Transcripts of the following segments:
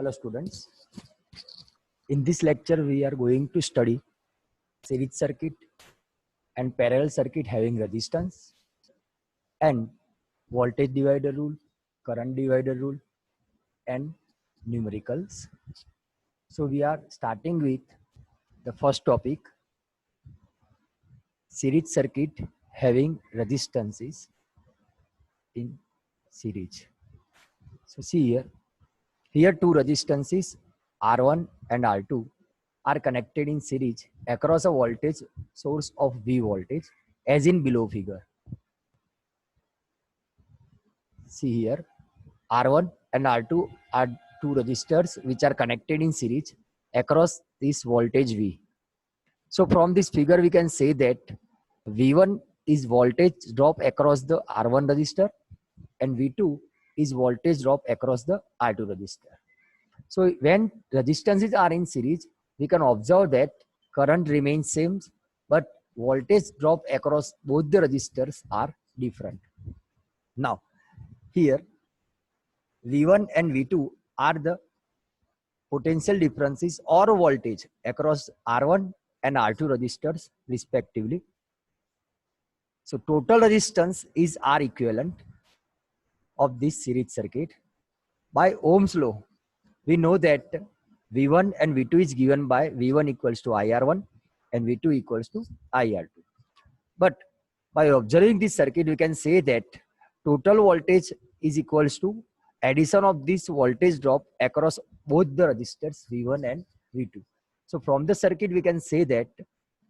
Hello students. In this lecture we are going to study series circuit and parallel circuit having resistance and voltage divider rule, current divider rule and numericals. So we are starting with the first topic, series circuit having resistances in series. So see here two resistances R1 and R2 are connected in series across a voltage source of V voltage as in below figure. See here, R1 and R2 are two resistors which are connected in series across this voltage V. So from this figure we can say that V1 is voltage drop across the R1 resistor and V2 is voltage drop across the R2 resistor. So when resistances are in series, we can observe that current remains same, but voltage drop across both the resistors are different. Now, here V1 and V2 are the potential differences or voltage across R1 and R2 resistors respectively. So total resistance is R equivalent of this series circuit. By Ohm's law, we know that V1 and V2 is given by V1 equals to IR1 and V2 equals to IR2. But by observing this circuit, we can say that total voltage is equals to addition of this voltage drop across both the resistors V1 and V2. So from the circuit, we can say that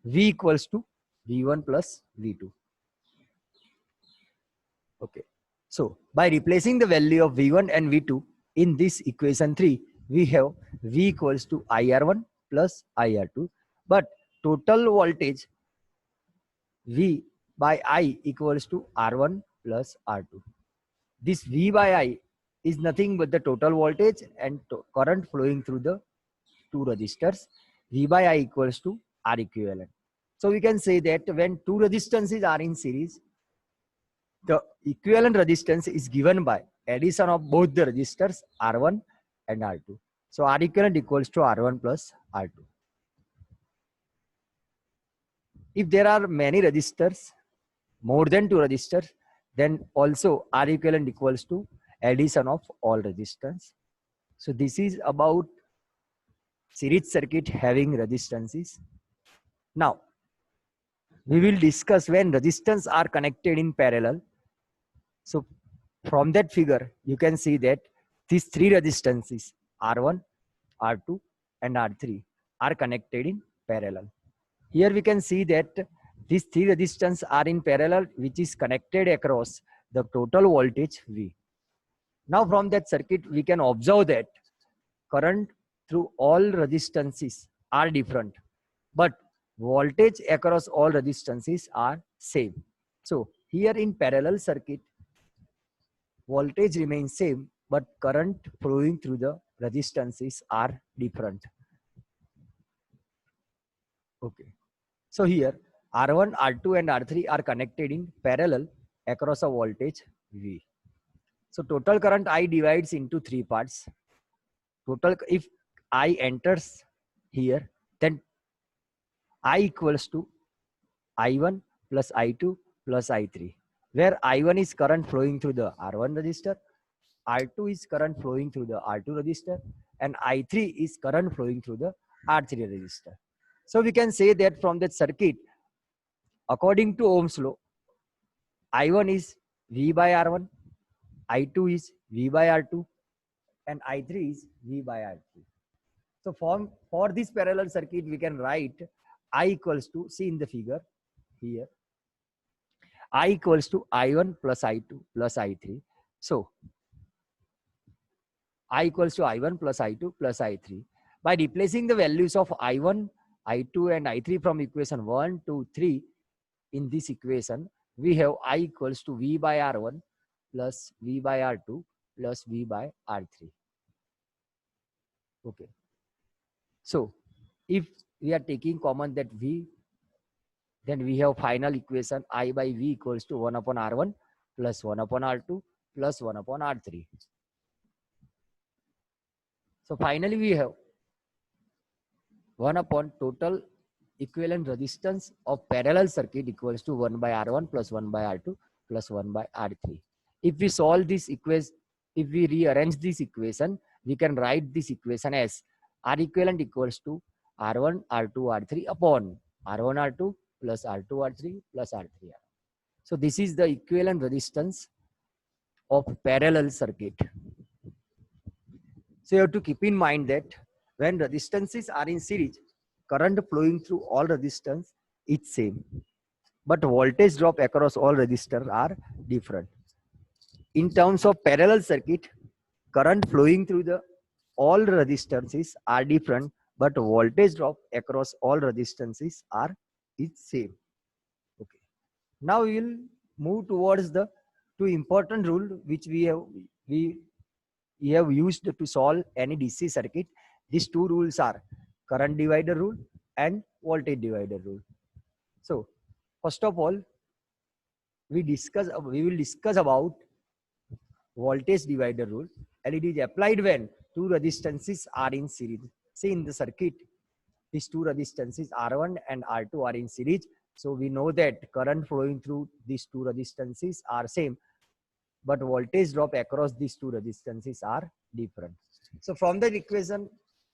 V equals to V1 plus V2. Okay. So by replacing the value of V1 and V2 in this equation 3, we have V equals to IR1 plus IR2. But total voltage V by I equals to R1 plus R2. This V by I is nothing but the total voltage and current flowing through the two resistors. V by I equals to R equivalent. So we can say that when two resistances are in series, the equivalent resistance is given by addition of both the resistors R1 and R2. So R equivalent equals to R1 plus R2. If there are many resistors, more than two resistors, then also R equivalent equals to addition of all resistance. So this is about series circuit having resistances. Now, we will discuss when resistance are connected in parallel. So from that figure, you can see that these three resistances R1, R2 and R3 are connected in parallel. Here we can see that these three resistance are in parallel, which is connected across the total voltage V. Now from that circuit, we can observe that current through all resistances are different, but voltage across all resistances are same. So here in parallel circuit, voltage remains same, but current flowing through the resistances are different. Okay. So here R1, R2 and R3 are connected in parallel across a voltage V. So total current I divides into three parts. Total, if I enters here, then I equals to I1 plus I2 plus I3, where I1 is current flowing through the R1 resistor, R2 is current flowing through the R2 resistor, and I3 is current flowing through the R3 resistor. So we can say that from that circuit, according to Ohm's law, I1 is V by R1, I2 is V by R2, and I3 is V by R3. So for this parallel circuit, we can write I equals to, see in the figure here, I equals to I1 plus I2 plus I3. So I equals to I1 plus I2 plus I3. By replacing the values of I1, I2 and I3 from equation 1, 2, 3 in this equation, we have I equals to V by R1 plus V by R2 plus V by R3. Okay. So if we are taking common that V, then we have final equation I by V equals to 1 upon R1 plus 1 upon R2 plus 1 upon R3. So finally we have 1 upon total equivalent resistance of parallel circuit equals to 1 by R1 plus 1 by R2 plus 1 by R3. If we solve this equation, if we rearrange this equation, we can write this equation as R equivalent equals to R1, R2, R3 upon R1, R2 plus R2, R3 plus R3, R. So this is the equivalent resistance of parallel circuit. So you have to keep in mind that when resistances are in series, current flowing through all resistance is same, but voltage drop across all resistors are different. In terms of parallel circuit, current flowing through the all resistances are different, but voltage drop across all resistances are is same. Okay. Now we will move towards the two important rule which we have used to solve any DC circuit. These two rules are current divider rule and voltage divider rule. So first of all, we will discuss about voltage divider rule, and it is applied when two resistances are in series. See in the circuit, these two resistances R1 and R2 are in series. So we know that current flowing through these two resistances are same, but voltage drop across these two resistances are different. So from that equation,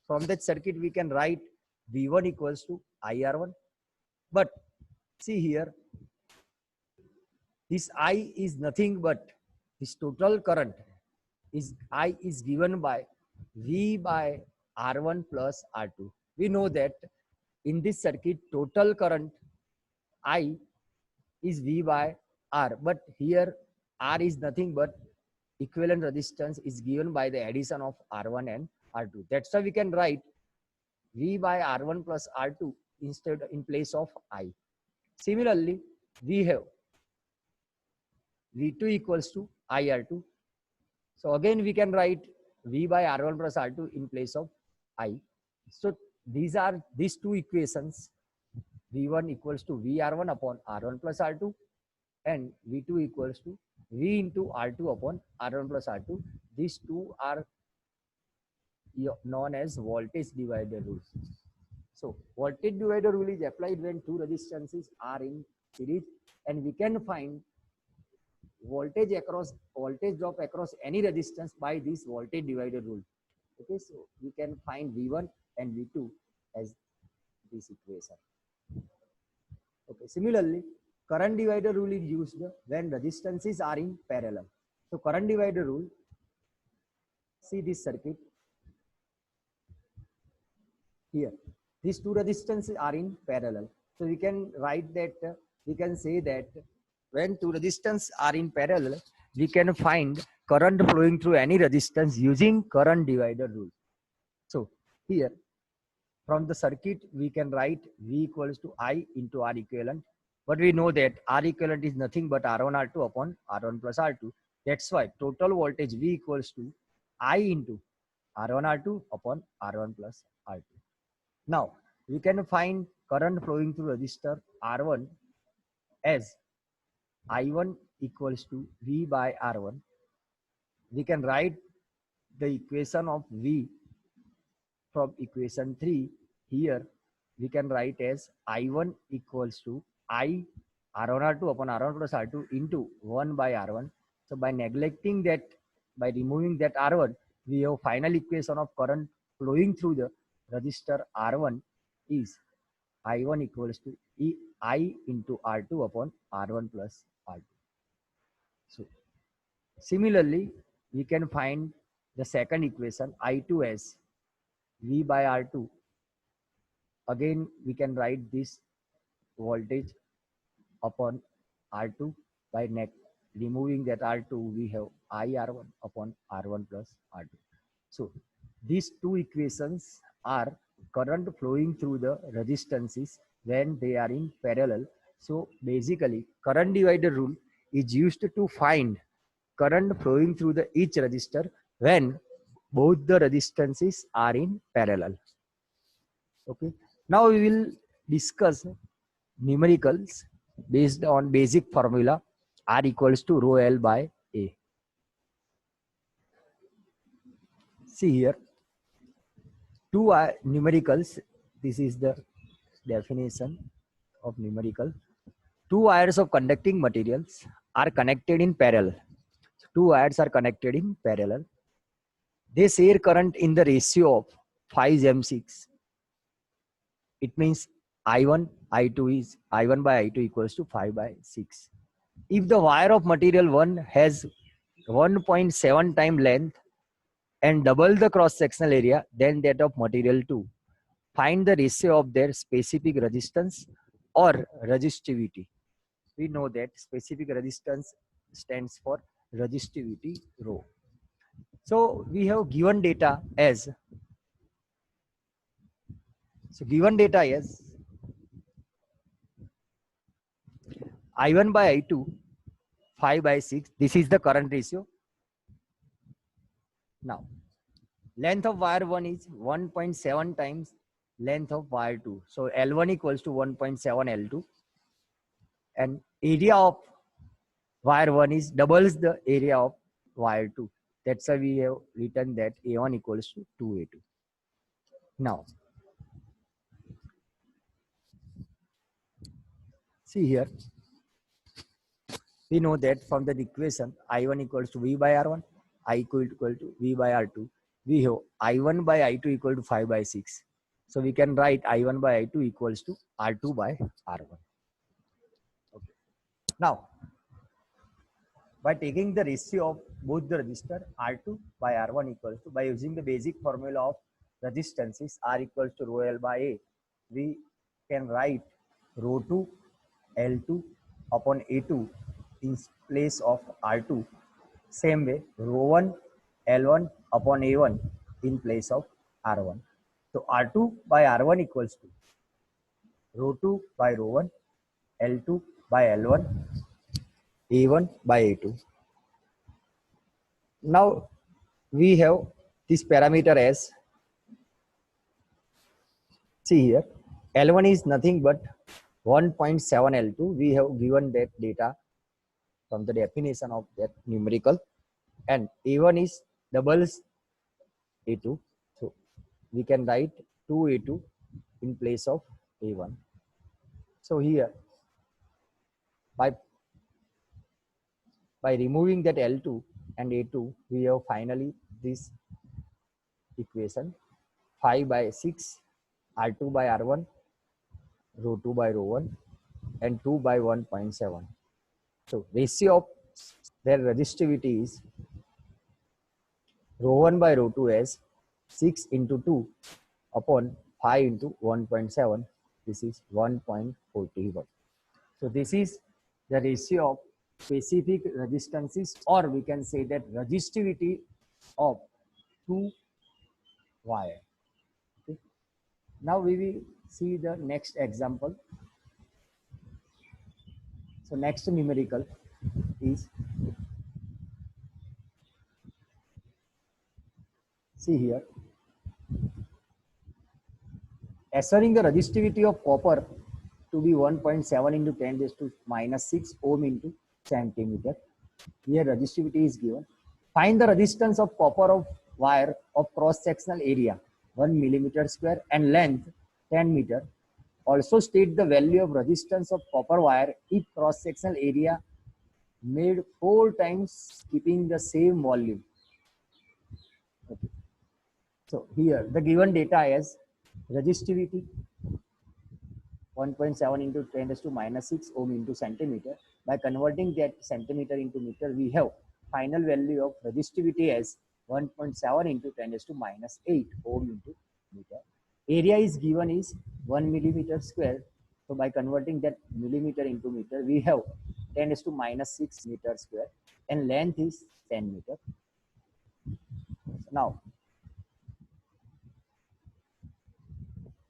from that circuit, we can write V1 equals to IR1. But see here, this I is nothing but this total current is I is given by V by R1 plus R2. We know that in this circuit, total current I is V by R, but here R is nothing but equivalent resistance is given by the addition of R1 and R2. That's why we can write V by R1 plus R2 instead in place of I. Similarly, we have V2 equals to IR2. So again, we can write V by R1 plus R2 in place of I. So these two equations, V1 equals to VR1 upon R1 plus R2 and V2 equals to V into R2 upon R1 plus R2. These two are known as voltage divider rules. So voltage divider rule is applied when two resistances are in series, and we can find voltage drop across any resistance by this voltage divider rule. Okay, so we can find V1 and V2 as this equation. Okay, similarly, current divider rule is used when resistances are in parallel. So current divider rule, see this circuit here. These two resistances are in parallel. So we can write that, we can say that when two resistance are in parallel, we can find current flowing through any resistance using current divider rule. So here, from the circuit, we can write V equals to I into R equivalent. But we know that R equivalent is nothing but R1, R2 upon R1 plus R2. That's why total voltage V equals to I into R1, R2 upon R1 plus R2. Now, we can find current flowing through resistor R1 as I1 equals to V by R1. We can write the equation of V from equation 3. Here, we can write as I1 equals to I R1 R2 upon R1 plus R2 into 1 by R1. So by neglecting that, by removing that R1, we have final equation of current flowing through the resistor R1 is I1 equals to I into R2 upon R1 plus R2. So similarly, we can find the second equation I2 as V by R2. Again, we can write this voltage upon R2 by removing that R2, we have IR1 upon R1 plus R2. So these two equations are current flowing through the resistances when they are in parallel. So basically, current divider rule is used to find current flowing through the each resistor when both the resistances are in parallel. Okay. Now we will discuss numericals based on basic formula R equals to rho L by A. See here, two numericals. This is the definition of numerical. Two wires of conducting materials are connected in parallel. Two wires are connected in parallel. They share current in the ratio of 5 m6. It means I1, I2 is I1 by I2 equals to 5 by 6. If the wire of material 1 has 1.7 time length and double the cross-sectional area than that of material 2, find the ratio of their specific resistance or resistivity. We know that specific resistance stands for resistivity rho. So we have given data as I1 by I2 5 by 6. This is the current ratio. Now length of wire 1 is 1.7 times length of wire 2. So L1 equals to 1.7 L2, and area of wire 1 is doubles the area of wire 2. That's why we have written that A1 equals to 2A2. Now see here, we know that from the equation I1 equals to V by R1, I equal to V by R2, we have I1 by I2 equal to 5 by 6. So we can write I1 by I2 equals to R2 by R1. Okay. Now, by taking the ratio of both the resistor R2 by R1 equals to, by using the basic formula of resistances R equals to rho L by A, we can write rho 2 L2 upon A2 in place of R2. Same way, rho 1 L1 upon A1 in place of R1. So R2 by R1 equals to rho 2 by rho 1 L2 by L1 A1 by A2. Now we have this parameter as, see here, L1 is nothing but 1.7 L2. We have given that data from the definition of that numerical, and A1 is doubles A2. So we can write 2A2 in place of A1. So here, by removing that L2 and A2, we have finally this equation 5 by 6 R2 by R1 rho 2 by rho 1 and 2 by 1.7. So ratio of their resistivity is rho 1 by rho 2 as 6 into 2 upon 5 into 1.7. This is 1.41. So this is the ratio of specific resistances, or we can say that resistivity of two wire. Okay. Now we will see the next example. So next numerical is, see here, assuring the resistivity of copper to be 1.7 into 10 raised to minus 6 ohm into centimeter. Here resistivity is given. Find the resistance of copper of wire of cross-sectional area 1 millimeter square and length 10 meter. Also state the value of resistance of copper wire if cross-sectional area made 4 times keeping the same volume. Okay. So here the given data is resistivity 1.7 into 10 raised to minus 6 ohm into centimeter. By converting that centimeter into meter, we have final value of resistivity as 1.7 into 10 raised to minus 8 ohm into meter. Area is given is 1 millimeter square. So by converting that millimeter into meter, we have 10 raised to minus 6 meter square, and length is 10 meter. Now,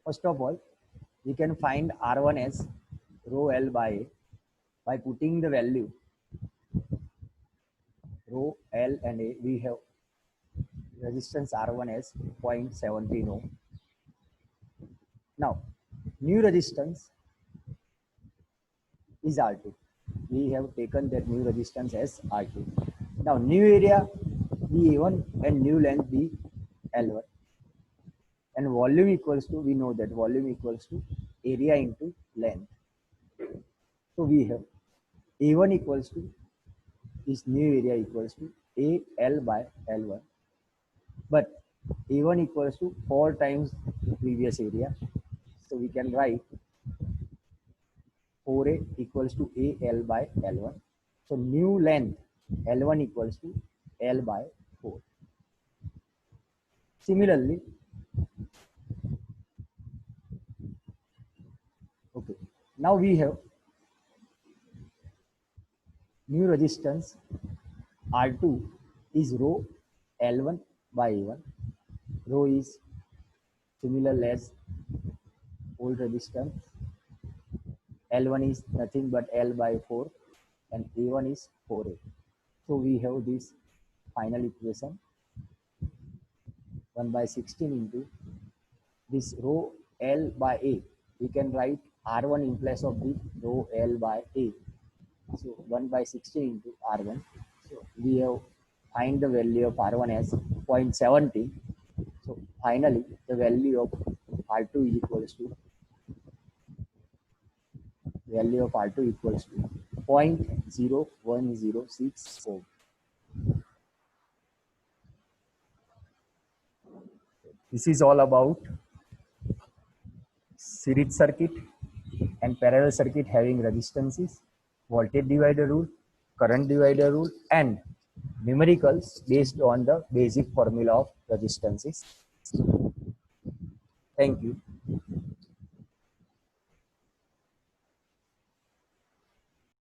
first of all, we can find R1 as rho L by A by putting the value rho L and A. We have resistance R1 as 0.17 ohm. Now, new resistance is R2. We have taken that new resistance as R2. Now, new area be A1 and new length be L1. And volume equals to, we know that volume equals to area into length. So we have A1 equals to, this new area equals to AL by L1, but A1 equals to 4 times previous area. So we can write 4A equals to AL by L1. So new length L1 equals to L by 4. Similarly, okay, now we have new resistance R2 is rho L1 by A1. Rho is similar as old resistance. L1 is nothing but L by 4 and A1 is 4A. So we have this final equation 1 by 16 into this rho L by A. We can write R1 in place of the rho L by A. So 1 by 16 into R1. So we have find the value of R1 as 0.17. So finally the value of R2 is equals to 0.0106 ohm. This is all about series circuit and parallel circuit having resistances, voltage divider rule, current divider rule, and numericals based on the basic formula of resistances. Thank you.